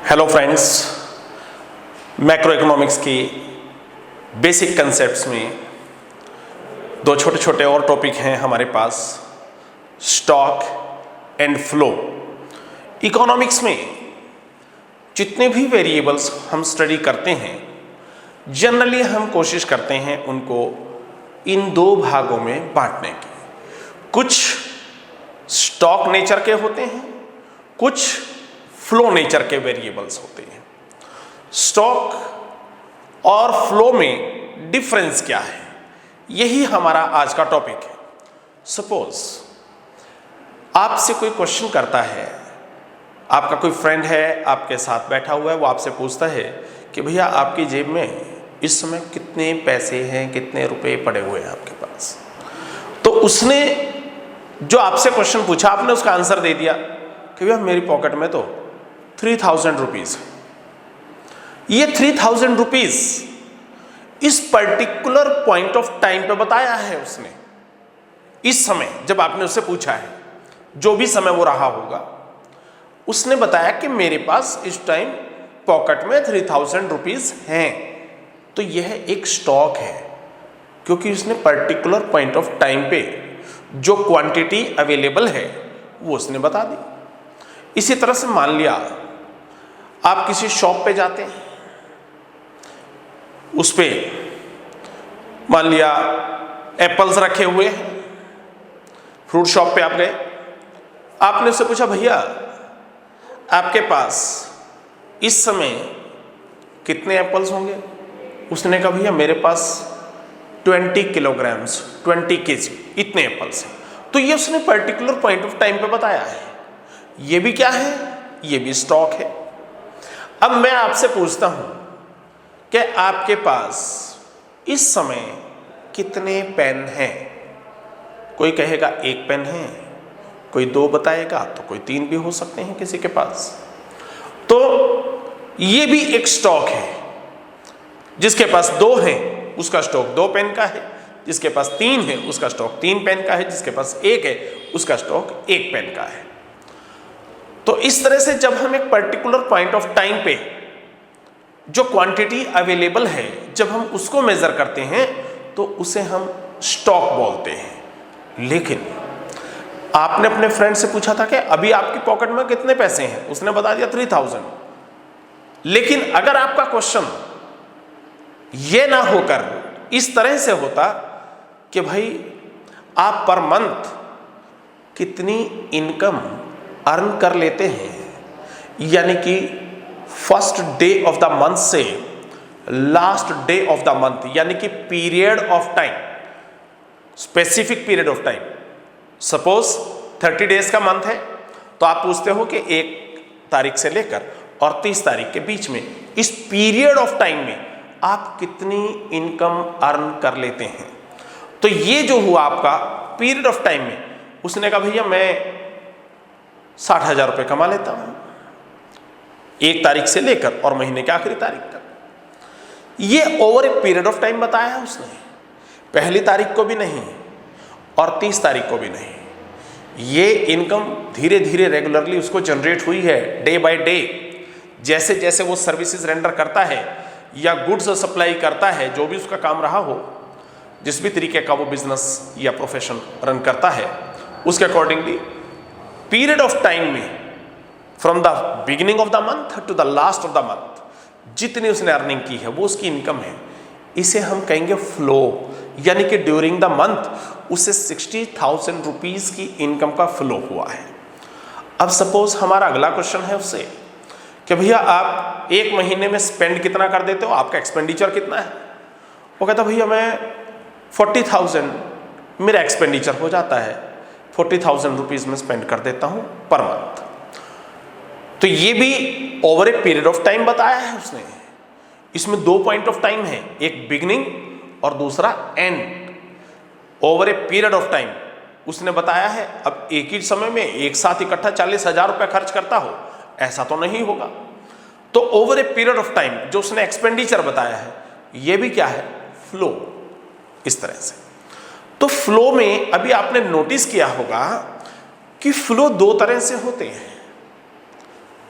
Hello friends, macro economics की basic concepts में दो छोटे छोटे और टॉपिक हैं हमारे पास, स्टॉक एंड फ्लो। इकोनॉमिक्स में जितने भी वेरिएबल्स हम स्टडी करते हैं, जनरली हम कोशिश करते हैं उनको इन दो भागों में बांटने की। कुछ स्टॉक नेचर के होते हैं, कुछ फ्लो नेचर के वेरिएबल्स होते हैं। स्टॉक और फ्लो में डिफरेंस क्या है, यही हमारा आज का टॉपिक है। सपोज आपसे कोई क्वेश्चन करता है, आपका कोई फ्रेंड है आपके साथ बैठा हुआ है, वो आपसे पूछता है कि भैया आपकी जेब में इस समय कितने पैसे हैं, कितने रुपए पड़े हुए हैं आपके पास। तो उसने जो आपसे क्वेश्चन पूछा, आपने उसका आंसर दे दिया कि भैया मेरी पॉकेट में तो 3000 रुपीज है। ये 3000 रुपीज इस पर्टिकुलर पॉइंट ऑफ टाइम पे बताया है उसने। इस समय जब आपने उससे पूछा है, जो भी समय वो रहा होगा, उसने बताया कि मेरे पास इस टाइम पॉकेट में 3000 रुपीज हैं। तो यह एक स्टॉक है, क्योंकि उसने पर्टिकुलर पॉइंट ऑफ टाइम पे जो क्वांटिटी अवेलेबल है वो उसने बता दी। इसी तरह से मान लिया आप किसी शॉप पे जाते हैं, उस पे मान लिया एप्पल्स रखे हुए हैं, फ्रूट शॉप पे आप गए, आपने उससे पूछा भैया आपके पास इस समय कितने एप्पल्स होंगे। उसने कहा भैया मेरे पास 20 किलोग्राम्स 20 केजी इतने एप्पल्स हैं। तो ये उसने पर्टिकुलर पॉइंट ऑफ टाइम पे बताया है। ये भी क्या है, ये भी स्टॉक है। अब मैं आपसे पूछता हूं कि आपके पास इस समय कितने पेन हैं। कोई कहेगा 1 पेन है, कोई 2 बताएगा, तो कोई 3 भी हो सकते हैं किसी के पास। तो ये भी एक स्टॉक है। जिसके पास 2 है उसका स्टॉक 2 पेन का है, जिसके पास 3 है उसका स्टॉक 3 पेन का है, जिसके पास 1 है उसका स्टॉक 1 पेन का है। तो इस तरह से जब हम एक पर्टिकुलर पॉइंट ऑफ टाइम पे जो क्वांटिटी अवेलेबल है, जब हम उसको मेजर करते हैं तो उसे हम स्टॉक बोलते हैं। लेकिन आपने अपने फ्रेंड से पूछा था कि अभी आपकी पॉकेट में कितने पैसे हैं, उसने बता दिया 3000। लेकिन अगर आपका क्वेश्चन ये ना होकर इस तरह से होता कि भाई आप पर मंथ कितनी इनकम अर्न कर लेते हैं, यानी कि first day of the month से last day of the month, यानी कि period of time, specific period of time. Suppose 30 days का मंथ है, तो आप पूछते हो कि 1 तारीख से लेकर और 30 तारीख के बीच में इस पीरियड ऑफ टाइम में आप कितनी इनकम अर्न कर लेते हैं। तो ये जो हुआ आपका पीरियड ऑफ टाइम में, उसने कहा भैया मैं 60,000 रुपये कमा लेता हूं 1 तारीख से लेकर और महीने के आखिरी तारीख तक। ये over a period of time बताया है उसने, पहली तारीख को भी नहीं और 30 तारीख को भी नहीं। ये इनकम धीरे धीरे रेगुलरली उसको जनरेट हुई है, डे बाय डे। जैसे जैसे वो सर्विसेज रेंडर करता है या गुड्स सप्लाई करता है, जो भी उसका काम रहा हो, जिस भी तरीके का वो बिजनेस या प्रोफेशन रन करता है, उसके अकॉर्डिंगली पीरियड ऑफ टाइम में from the beginning of the month to the last of the month जितनी उसने अर्निंग की है वो उसकी इनकम है। इसे हम कहेंगे फ्लो, यानी कि ड्यूरिंग द मंथ उसे 60,000 रुपीज की इनकम का फ्लो हुआ है। अब सपोज हमारा अगला क्वेश्चन है उससे कि भैया आप 1 महीने में स्पेंड कितना कर देते हो, आपका एक्सपेंडिचर कितना है। वो कहता भैया मैं 40,000 मेरा एक्सपेंडिचर हो जाता है, 40,000 रुपीज में स्पेंड कर देता हूं पर मंथ। तो ये भी over a period of time बताया है उसने। इसमें 2 पॉइंट ऑफ टाइम है, एक बिगिनिंग और दूसरा and. Over a period of time उसने बताया है। अब एक ही समय में एक साथ इकट्ठा 40,000 रुपये खर्च करता हो, ऐसा तो नहीं होगा। तो over a period of time जो उसने एक्सपेंडिचर बताया है, ये भी क्या है, फ्लो। इस तरह से तो फ्लो में अभी आपने नोटिस किया होगा कि फ्लो 2 तरह से होते हैं,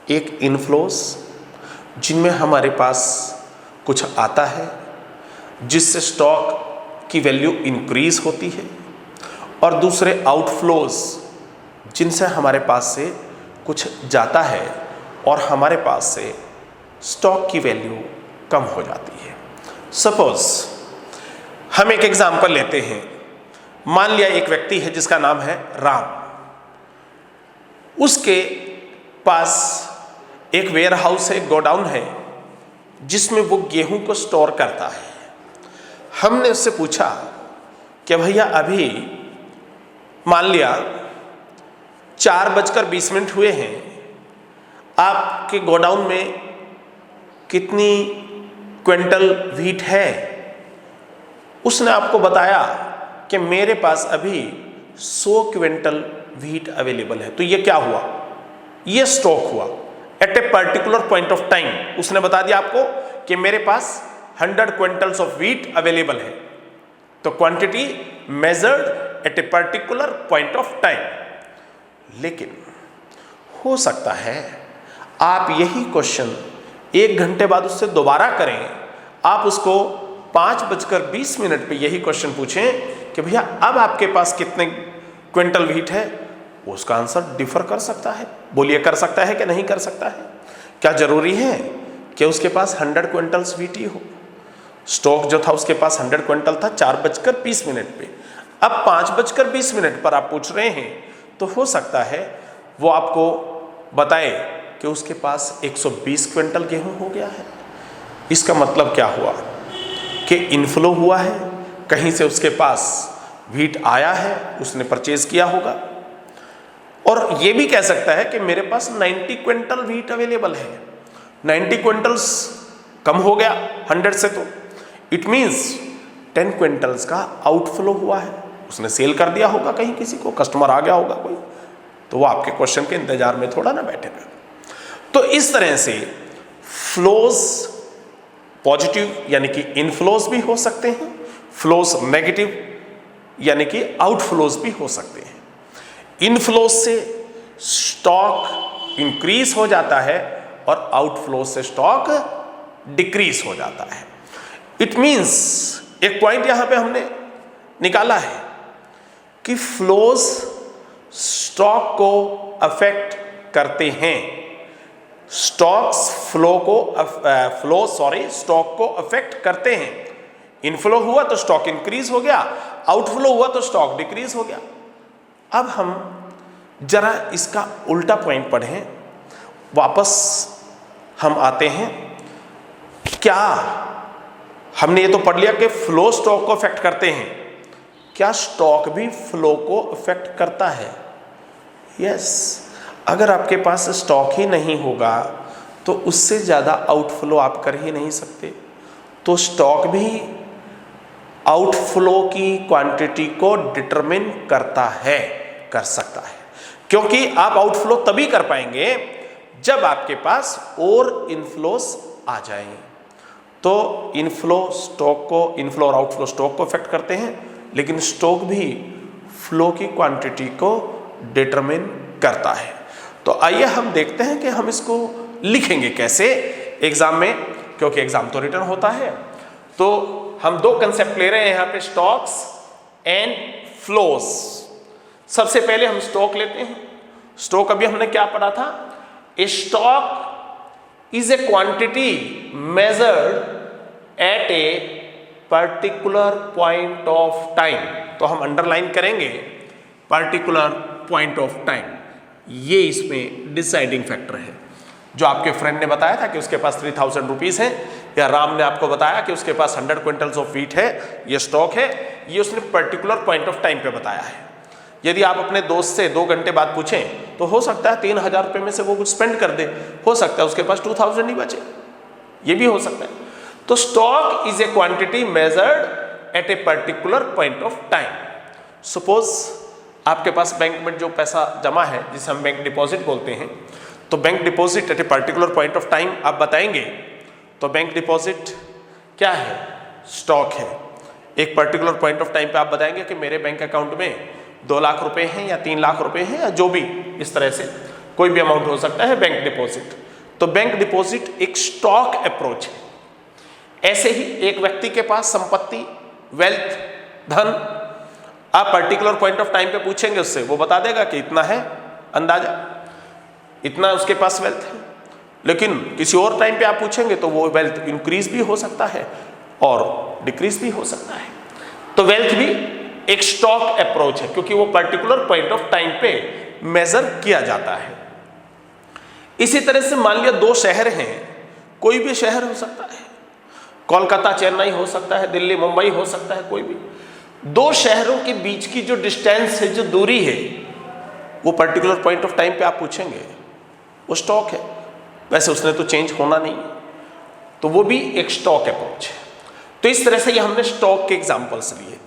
एक इनफ्लोस जिनमें हमारे पास कुछ आता है जिससे स्टॉक की वैल्यू इंक्रीज होती है, और दूसरे आउटफ्लोज जिनसे हमारे पास से कुछ जाता है और हमारे पास से स्टॉक की वैल्यू कम हो जाती है। सपोज हम एक एग्जाम्पल लेते हैं। मान लिया एक व्यक्ति है जिसका नाम है राम, उसके पास एक वेयर हाउस है, गोडाउन है, जिसमें वो गेहूं को स्टोर करता है। हमने उससे पूछा कि भैया अभी मान लिया 4:20 हुए हैं, आपके गोडाउन में कितनी क्विंटल व्हीट है? उसने आपको बताया कि मेरे पास अभी 100 क्विंटल व्हीट अवेलेबल है। तो ये क्या हुआ? ये स्टॉक हुआ at a particular point of time. उसने बता दिया आपको कि मेरे पास 100 क्विंटल्स ऑफ व्हीट अवेलेबल है। तो quantity measured at a particular point of time. लेकिन हो सकता है आप यही क्वेश्चन 1 घंटे बाद उससे दोबारा करें, आप उसको 5:20 पे यही क्वेश्चन पूछें कि भैया अब आपके पास कितने क्विंटल व्हीट है, उसका आंसर डिफर कर सकता है। बोलिए, कर सकता है कि नहीं कर सकता है? क्या जरूरी है कि उसके पास 100 क्विंटल्स व्हीट ही हो? स्टॉक जो था उसके पास 100 क्विंटल था 4:20 पे। अब 5:20 पर आप पूछ रहे हैं, तो हो सकता है वो आपको बताए कि उसके पास 120 क्विंटल गेहूं हो गया है। इसका मतलब क्या हुआ कि इनफ्लो हुआ है, कहीं से उसके पास व्हीट आया है, उसने परचेज किया होगा। और ये भी कह सकता है कि मेरे पास 90 क्विंटल व्हीट अवेलेबल है, 90 क्विंटल्स कम हो गया 100 से, तो इट मीन्स 10 क्विंटल्स का आउटफ्लो हुआ है, उसने सेल कर दिया होगा कहीं, किसी को कस्टमर आ गया होगा कोई, तो वो आपके क्वेश्चन के इंतजार में थोड़ा ना बैठेगा। तो इस तरह से फ्लोज पॉजिटिव यानी कि इनफ्लोज भी हो सकते हैं, फ्लोज नेगेटिव यानी कि आउटफ्लोज भी हो सकते हैं। इनफ्लोज से स्टॉक इंक्रीज हो जाता है और आउटफ्लोज से स्टॉक डिक्रीज हो जाता है। इट मींस एक पॉइंट यहां पे हमने निकाला है कि फ्लोज स्टॉक को अफेक्ट करते हैं। स्टॉक्स स्टॉक को अफेक्ट करते हैं। इनफ्लो हुआ तो स्टॉक इंक्रीज हो गया, आउटफ्लो हुआ तो स्टॉक डिक्रीज हो गया। अब हम जरा इसका उल्टा पॉइंट पढ़ें, वापस हम आते हैं। क्या हमने ये तो पढ़ लिया कि फ्लो स्टॉक को अफेक्ट करते हैं, क्या स्टॉक भी फ्लो को अफेक्ट करता है? यस। अगर आपके पास स्टॉक ही नहीं होगा तो उससे ज़्यादा आउटफ्लो आप कर ही नहीं सकते। तो स्टॉक भी आउटफ्लो की क्वांटिटी को डिटरमिन करता है, कर सकता है, क्योंकि आप आउटफ्लो तभी कर पाएंगे जब आपके पास और इनफ्लोस आ जाएं। तो इनफ्लो और आउटफ्लो स्टॉक को अफेक्ट करते हैं, लेकिन स्टॉक भी फ्लो की क्वांटिटी को डिटरमिन करता है। तो आइए हम देखते हैं कि हम इसको लिखेंगे कैसे एग्जाम में, क्योंकि एग्जाम तो रिटर्न होता है। तो हम 2 कंसेप्ट ले रहे हैं यहाँ पे, स्टॉक्स एंड फ्लोज। सबसे पहले हम स्टॉक लेते हैं। स्टॉक अभी हमने क्या पढ़ा था? A stock is a quantity measured at a particular point of time. तो हम अंडरलाइन करेंगे पर्टिकुलर पॉइंट ऑफ टाइम, ये इसमें डिसाइडिंग फैक्टर है। जो आपके फ्रेंड ने बताया था कि उसके पास 3000 रुपीज़ है, या राम ने आपको बताया कि उसके पास 100 क्विंटल्स ऑफ व्हीट है, ये स्टॉक है, ये उसने पर्टिकुलर पॉइंट ऑफ टाइम पे बताया है। यदि आप अपने दोस्त से 2 घंटे बाद पूछें तो हो सकता है 3000 रुपये में से वो कुछ स्पेंड कर दे, हो सकता है उसके पास 2000 ही बचे, ये भी हो सकता है। तो stock is a quantity measured at a particular point of time. Suppose आपके पास बैंक में जो पैसा जमा है, जिसे हम बैंक डिपॉजिट बोलते हैं, तो bank deposit eight a particular point of time आप बताएंगे तो बैंक डिपॉजिट क्या है? स्टॉक है। एक पर्टिकुलर पॉइंट ऑफ टाइम पे आप बताएंगे कि मेरे बैंक अकाउंट में 2 लाख रुपए हैं या 3 लाख रुपए हैं, या जो भी इस तरह से कोई भी अमाउंट हो सकता है बैंक डिपॉजिट। तो बैंक डिपॉजिट एक स्टॉक अप्रोच है। ऐसे ही एक व्यक्ति के पास संपत्ति, वेल्थ, धन, आप पर्टिकुलर पॉइंट ऑफ टाइम पे पूछेंगे उससे, वो बता देगा कि इतना है, अंदाजा इतना उसके पास वेल्थ है। लेकिन किसी और टाइम पे आप पूछेंगे तो वो वेल्थ इंक्रीज भी हो सकता है और डिक्रीज भी हो सकता है। तो वेल्थ भी एक स्टॉक अप्रोच है, क्योंकि वो पर्टिकुलर पॉइंट ऑफ टाइम पे मेजर किया जाता है। इसी तरह से मान लिया दो शहर हैं, कोई भी शहर हो सकता है, कोलकाता चेन्नई हो सकता है, दिल्ली मुंबई हो सकता है, कोई भी दो शहरों के बीच की जो डिस्टेंस है, जो दूरी है, वो पर्टिकुलर पॉइंट ऑफ टाइम पे आप पूछेंगे, वो स्टॉक है। वैसे उसने तो चेंज होना नहीं, तो वो भी एक स्टॉक अप्रोच है। तो इस तरह से ये हमने स्टॉक के एग्जांपल्स लिए।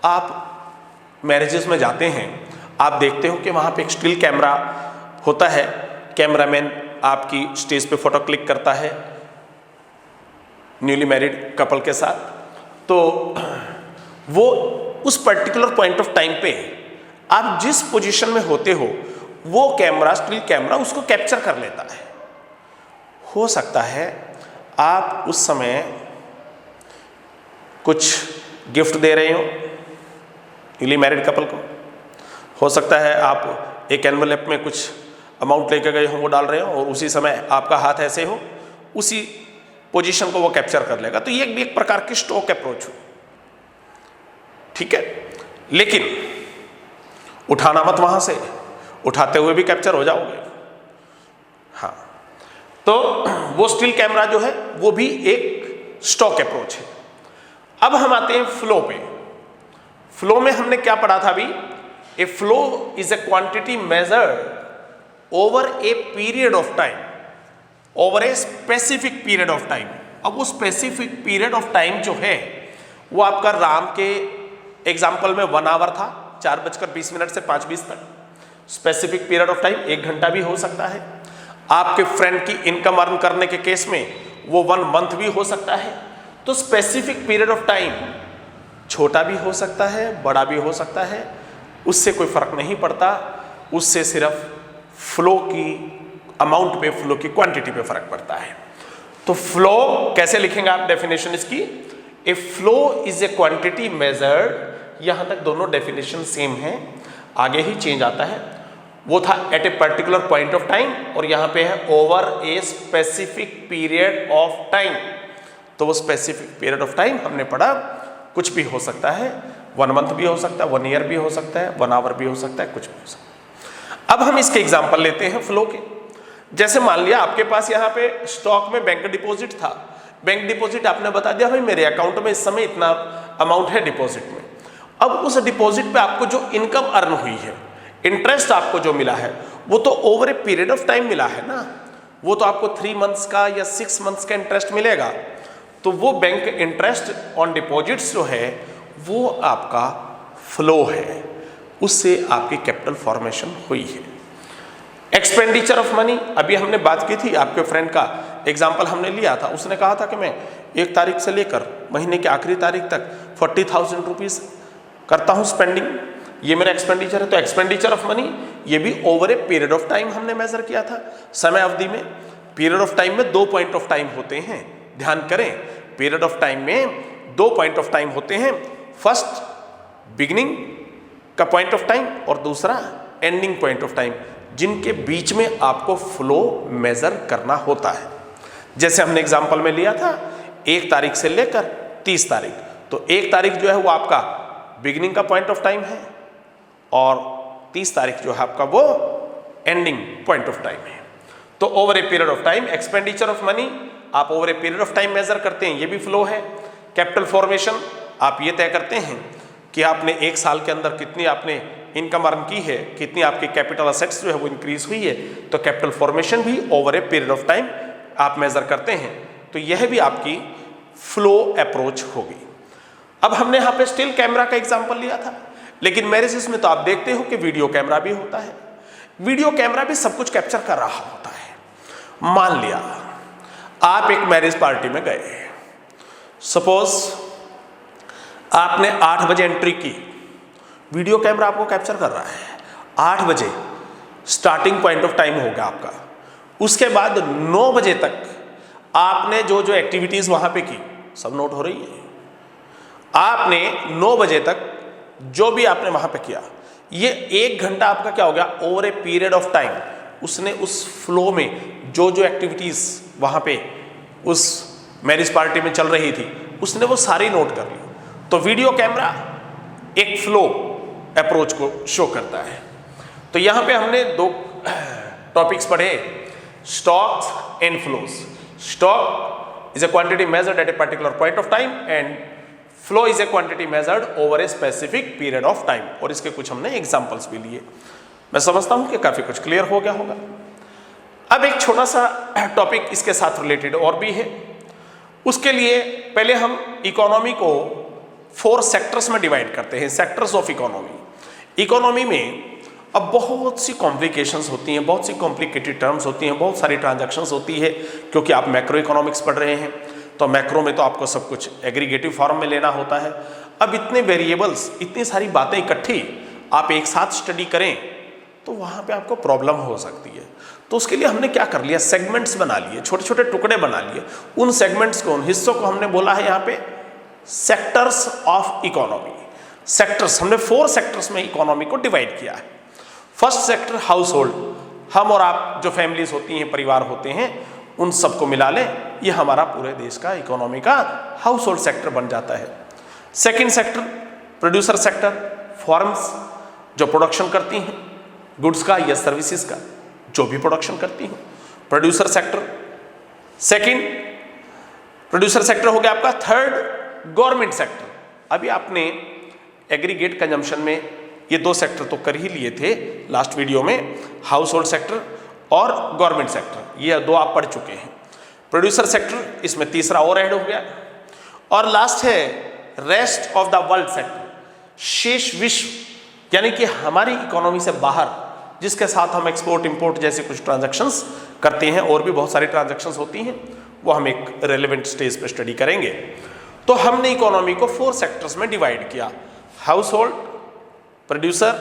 आप मैरिजेस में जाते हैं, आप देखते हो कि वहाँ पे एक स्टिल कैमरा होता है, कैमरामैन आपकी स्टेज पे फोटो क्लिक करता है न्यूली मैरिड कपल के साथ, तो वो उस पर्टिकुलर पॉइंट ऑफ टाइम पे आप जिस पोजीशन में होते हो, वो कैमरा, स्टिल कैमरा उसको कैप्चर कर लेता है। हो सकता है आप उस समय कुछ गिफ्ट दे रहे हो न्यूली मैरिड कपल को, हो सकता है आप एक एनवेलप में कुछ अमाउंट लेकर गए हो, वो डाल रहे हो, और उसी समय आपका हाथ ऐसे हो, उसी पोजीशन को वो कैप्चर कर लेगा। तो ये भी एक प्रकार की स्टॉक अप्रोच हो, ठीक है। लेकिन उठाना मत वहां से, उठाते हुए भी कैप्चर हो जाओगे। हाँ, तो वो स्टिल कैमरा जो है वो भी एक स्टॉक अप्रोच है। अब हम आते हैं फ्लो पे। फ्लो में हमने क्या पढ़ा था अभी? ए flow is a quantity measured over a period of time, over a specific period of time. अब वो स्पेसिफिक पीरियड ऑफ टाइम जो है वो आपका राम के एग्जाम्पल में 1 आवर था, 4:20 से 5:20 तक। स्पेसिफिक पीरियड ऑफ टाइम 1 घंटा भी हो सकता है। आपके फ्रेंड की इनकम अर्न करने के केस में वो 1 मंथ भी हो सकता है। तो स्पेसिफिक पीरियड ऑफ टाइम छोटा भी हो सकता है, बड़ा भी हो सकता है, उससे कोई फर्क नहीं पड़ता। उससे सिर्फ फ्लो की अमाउंट पे, फ्लो की क्वांटिटी पे फर्क पड़ता है। तो फ्लो कैसे लिखेंगे आप डेफिनेशन इसकी? ए flow is a quantity measured, यहां तक दोनों डेफिनेशन सेम है, आगे ही चेंज आता है। वो था at a particular point of time, और यहां पे है over a specific period of time. तो वो स्पेसिफिक पीरियड ऑफ टाइम हमने पढ़ा, कुछ भी हो सकता है, 1 मंथ भी हो सकता है, 1 ईयर भी हो सकता है, 1 आवर भी हो सकता है, कुछ भी हो सकता है। अब हम इसके एग्जाम्पल लेते हैं फ्लो के। जैसे मान लिया आपके पास यहाँ पे स्टॉक में बैंक डिपॉजिट था। बैंक डिपॉजिट आपने बता दिया भाई मेरे अकाउंट में इस समय इतना अमाउंट है डिपॉजिट में। अब उस डिपॉजिट पे आपको जो इनकम अर्न हुई है, इंटरेस्ट आपको जो मिला है, वो तो over a period of time मिला है ना। वो तो आपको 3 मंथ्स का या 6 मंथ्स का इंटरेस्ट मिलेगा। तो वो बैंक इंटरेस्ट ऑन डिपॉजिट्स जो है वो आपका फ्लो है, उससे आपकी कैपिटल फॉर्मेशन हुई है। एक्सपेंडिचर ऑफ मनी, अभी हमने बात की थी, आपके फ्रेंड का एग्जाम्पल हमने लिया था। उसने कहा था कि मैं 1 तारीख से लेकर महीने की आखिरी तारीख तक 40,000 रुपीज़ करता हूँ स्पेंडिंग, ये मेरा एक्सपेंडिचर है। तो एक्सपेंडिचर ऑफ मनी ये भी over a period of time हमने मेजर किया था, समय अवधि में। पीरियड ऑफ टाइम में 2 पॉइंट ऑफ टाइम होते हैं, ध्यान करें। पीरियड ऑफ टाइम में 2 पॉइंट ऑफ टाइम होते हैं, फर्स्ट बिगिनिंग का पॉइंट ऑफ टाइम और दूसरा एंडिंग पॉइंट ऑफ टाइम, जिनके बीच में आपको फ्लो मेजर करना होता है। जैसे हमने एग्जांपल में लिया था 1 तारीख से लेकर 30 तारीख, तो 1 तारीख जो है वो आपका बिगिनिंग का पॉइंट ऑफ टाइम है और 30 तारीख जो है आपका वो एंडिंग पॉइंट ऑफ टाइम है। तो over a period of time expenditure of money आप over a period of time measure करते हैं, ये भी फ्लो है। कैपिटल फॉर्मेशन आप ये तय करते हैं कि आपने 1 साल के अंदर कितनी आपने इनकम अर्न की है, कितनी आपकी कैपिटल असेट्स जो है वो इंक्रीज हुई है। तो कैपिटल फॉर्मेशन भी over a period of time आप मेजर करते हैं। तो यह भी आपकी फ्लो अप्रोच होगी। अब हमने यहाँ पे स्टिल कैमरा का एग्जाम्पल लिया था, लेकिन मैरिजेस में तो आप देखते हो कि वीडियो कैमरा भी होता है। वीडियो कैमरा भी सब कुछ कैप्चर कर रहा होता है। मान लिया आप एक मैरिज पार्टी में गए, सपोज आपने 8 बजे एंट्री की, वीडियो कैमरा आपको कैप्चर कर रहा है। 8 बजे स्टार्टिंग पॉइंट ऑफ टाइम होगा आपका। उसके बाद 9 बजे तक आपने जो जो एक्टिविटीज वहां पे की सब नोट हो रही है। आपने 9 बजे तक जो भी आपने वहां पे किया, ये 1 घंटा आपका क्या हो गया, over a period of time उसने उस फ्लो में जो जो एक्टिविटीज वहां पे उस मैरिज पार्टी में चल रही थी उसने वो सारी नोट कर ली। तो वीडियो कैमरा एक फ्लो अप्रोच को शो करता है। तो यहां पे हमने 2 टॉपिक्स पढ़े, stocks and flows. Stock is a quantity measured at a particular point of time and flow is a quantity measured over a specific period of time. और इसके कुछ हमने एग्जांपल्स भी लिए। मैं समझता हूं कि काफी कुछ क्लियर हो गया होगा। अब एक छोटा सा टॉपिक इसके साथ रिलेटेड और भी है। उसके लिए पहले हम इकोनॉमी को 4 सेक्टर्स में डिवाइड करते हैं, सेक्टर्स ऑफ इकोनॉमी। इकोनॉमी में अब बहुत सी कॉम्प्लिकेशंस होती हैं, बहुत सी कॉम्प्लिकेटेड टर्म्स होती हैं, बहुत सारी ट्रांजैक्शंस होती है, क्योंकि आप मैक्रो इकोनॉमिक्स पढ़ रहे हैं। तो मैक्रो में तो आपको सब कुछ एग्रीगेटिव फॉर्म में लेना होता है। अब इतने वेरिएबल्स, इतनी सारी बातें इकट्ठी आप एक साथ स्टडी करें तो वहाँ पे आपको प्रॉब्लम हो सकती है। तो उसके लिए हमने क्या कर लिया, सेगमेंट्स बना लिए, छोटे छोटे टुकड़े बना लिए। उन सेगमेंट्स को, उन हिस्सों को हमने बोला है यहाँ पे सेक्टर्स ऑफ इकोनॉमी। सेक्टर्स, हमने 4 सेक्टर्स में इकोनॉमी को डिवाइड किया है। फर्स्ट सेक्टर हाउस होल्ड, हम और आप जो फैमिलीज होती हैं, परिवार होते हैं, उन सबको मिला लें, ये हमारा पूरे देश का इकोनॉमी का हाउस होल्ड सेक्टर बन जाता है। Second sector producer sector, forms जो प्रोडक्शन करती हैं गुड्स का या सर्विसेज का, जो भी प्रोडक्शन करती हैं, producer sector. Second producer sector हो गया आपका। Third government sector. अभी आपने एग्रीगेट कंजम्पशन में ये 2 सेक्टर तो कर ही लिए थे लास्ट वीडियो में, हाउस होल्ड सेक्टर और गवर्नमेंट सेक्टर, ये 2 आप पढ़ चुके हैं। प्रोड्यूसर सेक्टर, इसमें तीसरा और ऐड हो गया। और लास्ट है rest of the world sector, शेष विश्व, यानी कि हमारी इकोनॉमी से बाहर, जिसके साथ हम एक्सपोर्ट इंपोर्ट जैसे कुछ ट्रांजैक्शंस करते हैं, और भी बहुत सारी ट्रांजैक्शंस होती हैं, वो हम एक रेलेवेंट स्टेज पे स्टडी करेंगे। तो हमने इकोनॉमी को 4 सेक्टर्स में डिवाइड किया। हाउस होल्ड, प्रोड्यूसर,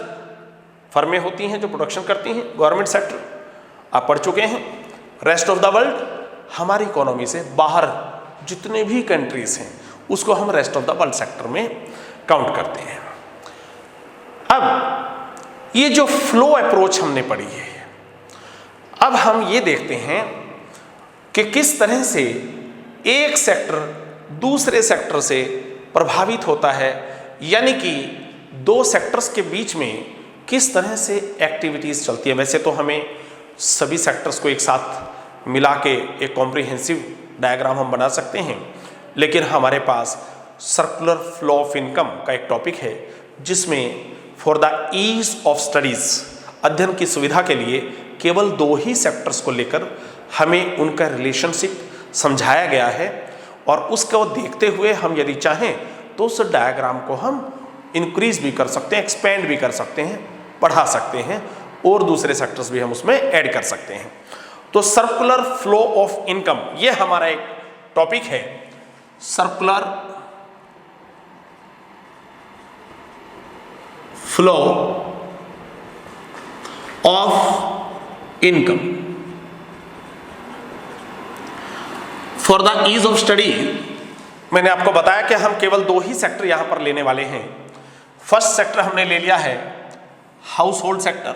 फर्में होती हैं जो प्रोडक्शन करती हैं, गवर्नमेंट सेक्टर आप पढ़ चुके हैं, रेस्ट ऑफ द वर्ल्ड, हमारी इकोनॉमी से बाहर जितने भी कंट्रीज हैं उसको हम rest of the world sector में काउंट करते हैं। अब ये जो फ्लो अप्रोच हमने पढ़ी है, अब हम ये देखते हैं कि किस तरह से एक सेक्टर दूसरे सेक्टर से प्रभावित होता है, यानी कि 2 सेक्टर्स के बीच में किस तरह से एक्टिविटीज चलती है। वैसे तो हमें सभी सेक्टर्स को एक साथ मिला के एक कॉम्प्रिहेंसिव डायग्राम हम बना सकते हैं, लेकिन हमारे पास सर्कुलर फ्लो ऑफ इनकम का एक टॉपिक है, जिसमें for the ease of studies, अध्ययन की सुविधा के लिए केवल 2 ही सेक्टर्स को लेकर हमें उनका रिलेशनशिप समझाया गया है। और उसको देखते हुए हम यदि चाहें तो उस डायग्राम को हम इंक्रीज भी कर सकते हैं, एक्सपेंड भी कर सकते हैं, बढ़ा सकते हैं, और दूसरे सेक्टर्स भी हम उसमें ऐड कर सकते हैं। तो सर्कुलर फ्लो ऑफ इनकम, ये हमारा एक टॉपिक है, circular flow of income. For the ease of study मैंने आपको बताया कि हम केवल 2 ही सेक्टर यहां पर लेने वाले हैं। फर्स्ट सेक्टर हमने ले लिया है हाउस होल्ड सेक्टर,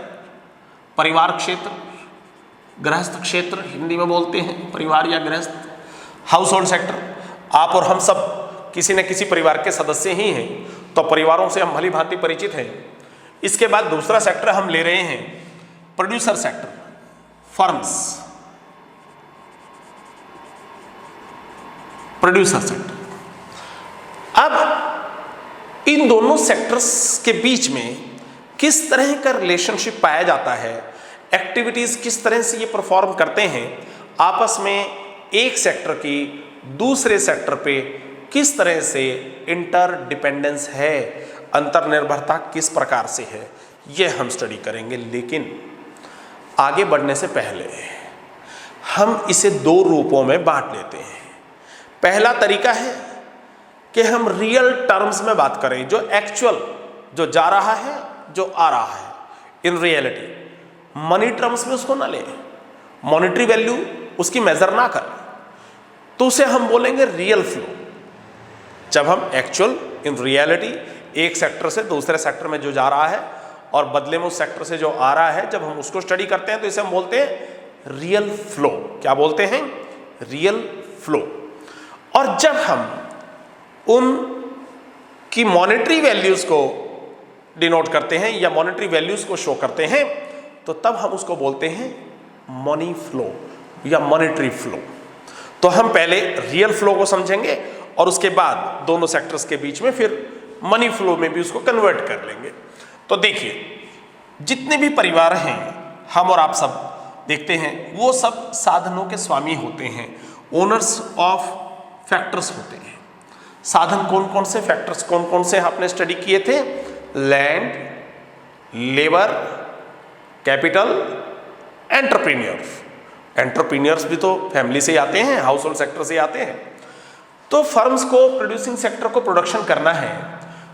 परिवार क्षेत्र, गृहस्थ क्षेत्र हिंदी में बोलते हैं, परिवार या गृहस्थ। हाउस होल्ड सेक्टर, आप और हम सब किसी न किसी परिवार के सदस्य ही हैं, तो परिवारों से हम भली भांति परिचित हैं। इसके बाद दूसरा सेक्टर हम ले रहे हैं producer sector, firms, producer sector. अब इन दोनों सेक्टर्स के बीच में किस तरह का रिलेशनशिप पाया जाता है, एक्टिविटीज किस तरह से ये परफॉर्म करते हैं, आपस में एक सेक्टर की दूसरे सेक्टर पे किस तरह से इंटरडिपेंडेंस है, अंतर्निर्भरता किस प्रकार से है, ये हम स्टडी करेंगे। लेकिन आगे बढ़ने से पहले हम इसे 2 रूपों में बांट लेते हैं। पहला तरीका है कि हम रियल टर्म्स में बात करें, जो एक्चुअल, जो जा रहा है, जो आ रहा है इन रियलिटी, मनी टर्म्स में उसको ना लें, मॉनेटरी वैल्यू उसकी मेजर ना करें, तो उसे हम बोलेंगे रियल फ्लो। जब हम एक्चुअल इन रियलिटी एक सेक्टर से दूसरे सेक्टर में जो जा रहा है और बदले में उस सेक्टर से जो आ रहा है, जब हम उसको स्टडी करते हैं तो इसे हम बोलते हैं रियल फ्लो। क्या बोलते हैं? Real flow. और जब हम उन की मॉनेटरी वैल्यूज को डिनोट करते हैं या मॉनेटरी वैल्यूज को शो करते हैं, तो तब हम उसको बोलते हैं मनी फ्लो या मॉनेटरी फ्लो। तो हम पहले रियल फ्लो को समझेंगे और उसके बाद दोनों सेक्टर्स के बीच में फिर मनी फ्लो में भी उसको कन्वर्ट कर लेंगे। तो देखिए, जितने भी परिवार हैं, हम और आप सब देखते हैं, वो सब साधनों के स्वामी होते हैं, ओनर्स ऑफ फैक्टर्स होते हैं। साधन कौन कौन से, फैक्टर्स कौन कौन से आपने स्टडी किए थे? Land, labour, capital, entrepreneurs. Entrepreneurs भी तो फैमिली से आते हैं, हाउस होल्ड सेक्टर से आते हैं। तो फर्म्स को, प्रोड्यूसिंग सेक्टर को प्रोडक्शन करना है।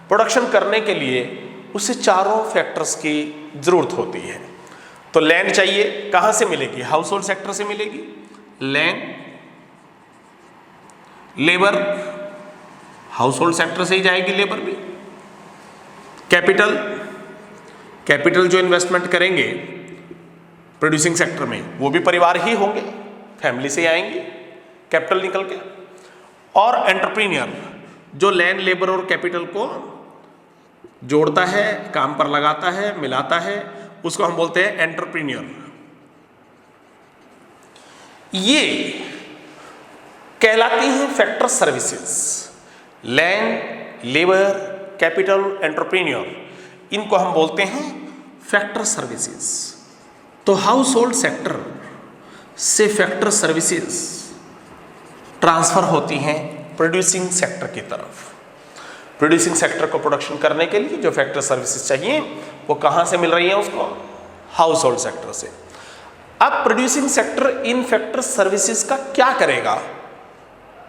प्रोडक्शन करने के लिए उसे चारों फैक्टर्स की जरूरत होती है। तो लैंड चाहिए, कहां से मिलेगी? हाउस होल्ड सेक्टर से मिलेगी land. Labour, house hold sector से ही जाएगी लेबर भी। कैपिटल, कैपिटल जो इन्वेस्टमेंट करेंगे प्रोड्यूसिंग सेक्टर में, वो भी परिवार ही होंगे, फैमिली से आएंगे कैपिटल निकल के। और एंटरप्रेन्योर, जो लैंड, लेबर और कैपिटल को जोड़ता है, काम पर लगाता है, मिलाता है, उसको हम बोलते हैं एंटरप्रेन्योर। ये कहलाती हैं factor services. Land, labour, capital, entrepreneur, इनको हम बोलते हैं फैक्टर सर्विसेज। तो हाउस होल्ड सेक्टर से फैक्टर सर्विसेज ट्रांसफर होती हैं प्रोड्यूसिंग सेक्टर की तरफ। प्रोड्यूसिंग सेक्टर को प्रोडक्शन करने के लिए जो फैक्टर सर्विसेज चाहिए, वो कहां से मिल रही है उसको? हाउस होल्ड सेक्टर से। अब producing sector in factor services का क्या करेगा?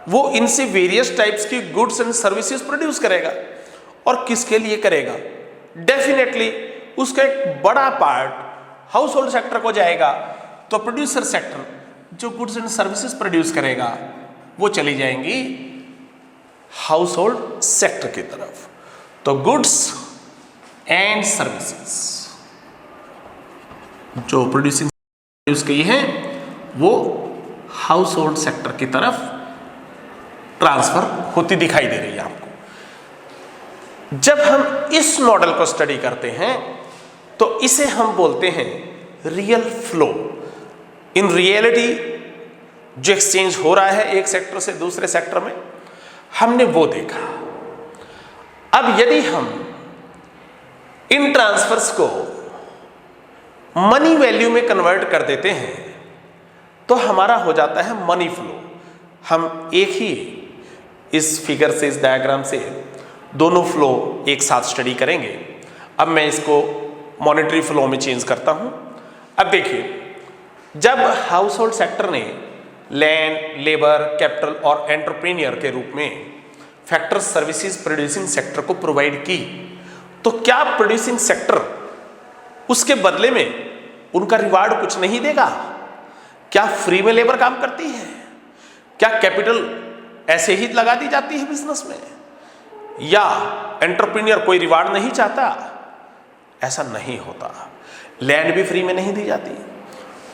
वो इनसे वेरियस टाइप्स की गुड्स एंड सर्विसेज प्रोड्यूस करेगा। और किसके लिए करेगा? डेफिनेटली उसका एक बड़ा पार्ट हाउस होल्ड सेक्टर को जाएगा। तो प्रोड्यूसर सेक्टर जो गुड्स एंड सर्विसेज प्रोड्यूस करेगा, वो चली जाएंगी हाउस होल्ड सेक्टर की तरफ। तो गुड्स एंड सर्विसेज जो प्रोड्यूसिंग प्रोड्यूस की है, वो हाउस होल्ड सेक्टर की तरफ ट्रांसफर होती दिखाई दे रही है आपको। जब हम इस मॉडल को स्टडी करते हैं, तो इसे हम बोलते हैं रियल फ्लो। इन रियलिटी जो एक्सचेंज हो रहा है एक सेक्टर से दूसरे सेक्टर में, हमने वो देखा। अब यदि हम इन ट्रांसफर्स को मनी वैल्यू में कन्वर्ट कर देते हैं, तो हमारा हो जाता है मनी फ्लो। हम एक ही इस फिगर से, इस डायग्राम से दोनों फ्लो एक साथ स्टडी करेंगे। अब मैं इसको मॉनेटरी फ्लो में चेंज करता हूं। अब देखिए, जब हाउस होल्ड सेक्टर ने लैंड, लेबर, कैपिटल और एंटरप्रेन्योर के रूप में फैक्टर सर्विसेज प्रोड्यूसिंग सेक्टर को प्रोवाइड की, तो क्या प्रोड्यूसिंग सेक्टर उसके बदले में उनका रिवार्ड कुछ नहीं देगा? क्या फ्री में लेबर काम करती है? क्या कैपिटल ऐसे ही लगा दी जाती है बिजनेस में? या एंटरप्रेन्योर कोई रिवार्ड नहीं चाहता? ऐसा नहीं होता। लैंड भी फ्री में नहीं दी जाती।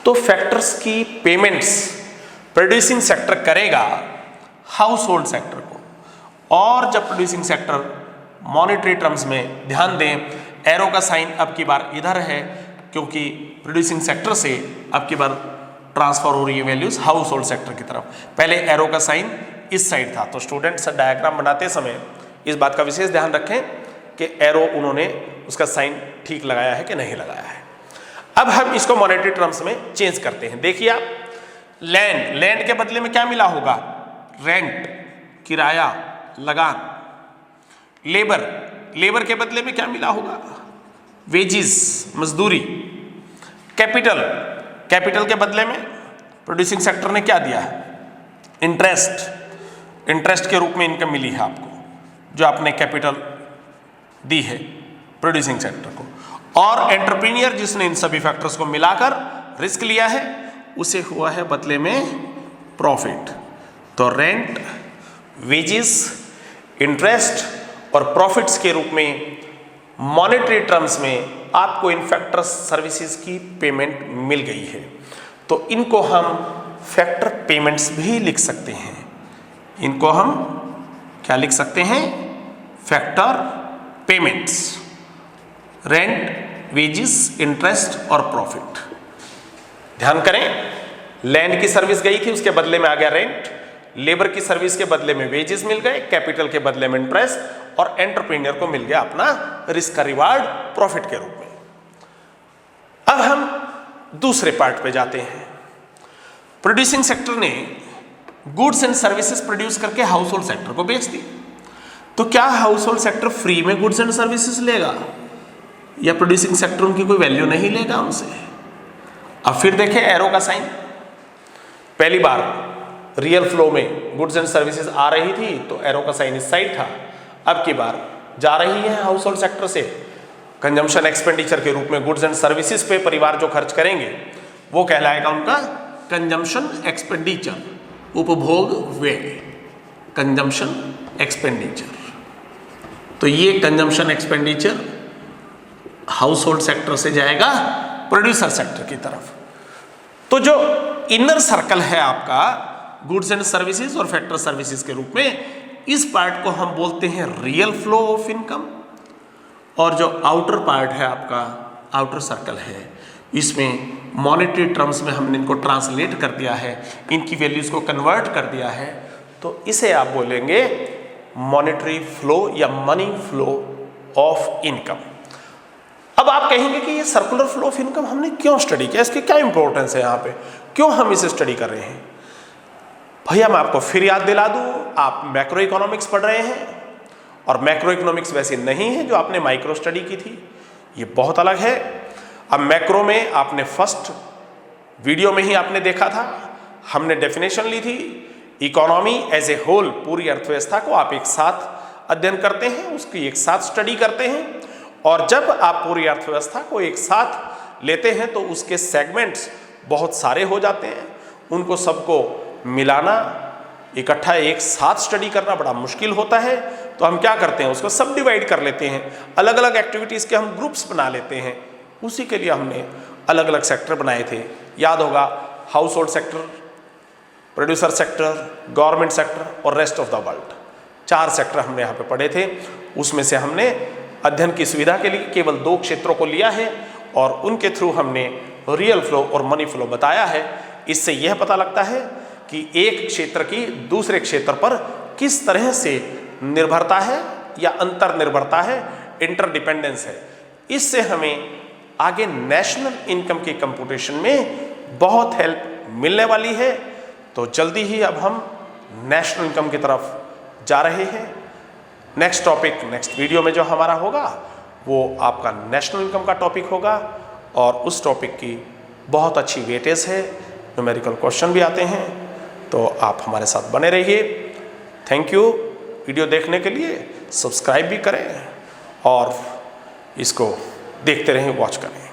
तो फैक्टर्स की पेमेंट्स प्रोड्यूसिंग सेक्टर करेगा हाउस होल्ड सेक्टर को। और जब प्रोड्यूसिंग सेक्टर मॉनेटरी टर्म्स में, ध्यान दें एरो का साइन अब की बार इधर है, क्योंकि प्रोड्यूसिंग सेक्टर से अब की बार ट्रांसफर हो रही है वैल्यूज हाउस होल्ड सेक्टर की तरफ। पहले एरो का साइन इस साइड था। तो स्टूडेंट्स डायग्राम बनाते समय इस बात का विशेष ध्यान रखें कि एरो उन्होंने उसका साइन ठीक लगाया है कि नहीं लगाया है। अब हम इसको मॉनेटरी टर्म्स में चेंज करते हैं। देखिए आप, लैंड, लैंड के बदले में क्या मिला होगा? रेंट, किराया, लगान। लेबर, लेबर के बदले में क्या मिला होगा? वेजिस, मजदूरी। कैपिटल, कैपिटल के बदले में प्रोड्यूसिंग सेक्टर ने क्या दिया? इंटरेस्ट, इंटरेस्ट के रूप में इनकम मिली है आपको, जो आपने कैपिटल दी है प्रोड्यूसिंग सेक्टर को। और एंटरप्रेन्योर जिसने इन सभी फैक्टर्स को मिलाकर रिस्क लिया है, उसे हुआ है बदले में प्रॉफिट। तो रेंट, वेजेस, इंटरेस्ट और प्रॉफिट्स के रूप में मॉनेटरी टर्म्स में आपको इन फैक्टर सर्विसेज की पेमेंट मिल गई है। तो इनको हम फैक्टर पेमेंट्स भी लिख सकते हैं। इनको हम क्या लिख सकते हैं? Factor payments. Rent, wages, interest और प्रॉफिट। ध्यान करें, लैंड की सर्विस गई थी, उसके बदले में आ गया रेंट। लेबर की सर्विस के बदले में वेजेस मिल गए, कैपिटल के बदले में इंटरेस्ट और एंटरप्रेन्योर को मिल गया अपना रिस्क का रिवार्ड प्रॉफिट के रूप में। अब हम दूसरे पार्ट पे जाते हैं। प्रोड्यूसिंग सेक्टर ने गुड्स एंड सर्विसेज प्रोड्यूस करके हाउस होल्ड सेक्टर को बेच दी। तो क्या हाउस होल्ड सेक्टर फ्री में गुड्स एंड सर्विसेज लेगा या प्रोड्यूसिंग सेक्टर उनकी कोई वैल्यू नहीं लेगा उनसे? अब फिर देखें एरो का साइन। पहली बार रियल फ्लो में गुड्स एंड सर्विसेज आ रही थी तो एरो का साइन इस साइड था। अब की बार जा रही है हाउस होल्ड सेक्टर से कंजम्पशन एक्सपेंडिचर के रूप में गुड्स एंड सर्विसेज पे परिवार जो खर्च करेंगे वो कहलाएगा उनका कंजम्पशन एक्सपेंडिचर, उपभोग व्यय, कंजम्पशन एक्सपेंडिचर। तो ये consumption expenditure house hold sector से जाएगा प्रोड्यूसर सेक्टर की तरफ। तो जो इनर सर्कल है आपका गुड्स एंड सर्विसेज और फैक्टर सर्विसेज के रूप में, इस पार्ट को हम बोलते हैं रियल फ्लो ऑफ इनकम। और जो आउटर पार्ट है आपका, आउटर सर्कल है, इसमें मॉनेटरी टर्म्स में हमने इनको ट्रांसलेट कर दिया है, इनकी वैल्यूज को कन्वर्ट कर दिया है। तो इसे आप बोलेंगे मॉनेटरी फ्लो या मनी फ्लो ऑफ इनकम। अब आप कहेंगे कि ये सर्कुलर फ्लो ऑफ इनकम हमने क्यों स्टडी किया, इसकी क्या इंपॉर्टेंस है यहाँ पे, क्यों हम इसे स्टडी कर रहे हैं? भैया मैं आपको फिर याद दिला दूं, आप मैक्रो इकोनॉमिक्स पढ़ रहे हैं और मैक्रो इकोनॉमिक्स वैसे नहीं है जो आपने माइक्रो स्टडी की थी, ये बहुत अलग है। अब मैक्रो में आपने फर्स्ट वीडियो में ही आपने देखा था, हमने डेफिनेशन ली थी, इकोनॉमी एज ए होल, पूरी अर्थव्यवस्था को आप एक साथ अध्ययन करते हैं, उसकी एक साथ स्टडी करते हैं। और जब आप पूरी अर्थव्यवस्था को एक साथ लेते हैं तो उसके सेगमेंट्स बहुत सारे हो जाते हैं, उनको सबको मिलाना, इकट्ठा एक साथ स्टडी करना बड़ा मुश्किल होता है। तो हम क्या करते हैं, उसको सब डिवाइड कर लेते हैं, अलग अलग एक्टिविटीज़ के हम ग्रुप्स बना लेते हैं। उसी के लिए हमने अलग अलग सेक्टर बनाए थे, याद होगा, household sector, producer sector, government sector और rest of the world. 4 sector हमने यहाँ पे पढ़े थे। उसमें से हमने अध्ययन की सुविधा के लिए केवल 2 क्षेत्रों को लिया है और उनके थ्रू हमने रियल फ्लो और मनी फ्लो बताया है। इससे यह पता लगता है कि एक क्षेत्र की दूसरे क्षेत्र पर किस तरह से निर्भरता है या अंतर निर्भरता है, इंटरडिपेंडेंस है। इससे हमें आगे नेशनल इनकम की कंप्यूटेशन में बहुत हेल्प मिलने वाली है। तो जल्दी ही अब हम नेशनल इनकम की तरफ जा रहे हैं। नेक्स्ट टॉपिक, नेक्स्ट वीडियो में जो हमारा होगा वो आपका नेशनल इनकम का टॉपिक होगा और उस टॉपिक की बहुत अच्छी वेटेज है, न्यूमेरिकल क्वेश्चन भी आते हैं। तो आप हमारे साथ बने रहिए। Thank you. वीडियो देखने के लिए सब्सक्राइब भी करें और इसको देखते रहें, वॉच करें।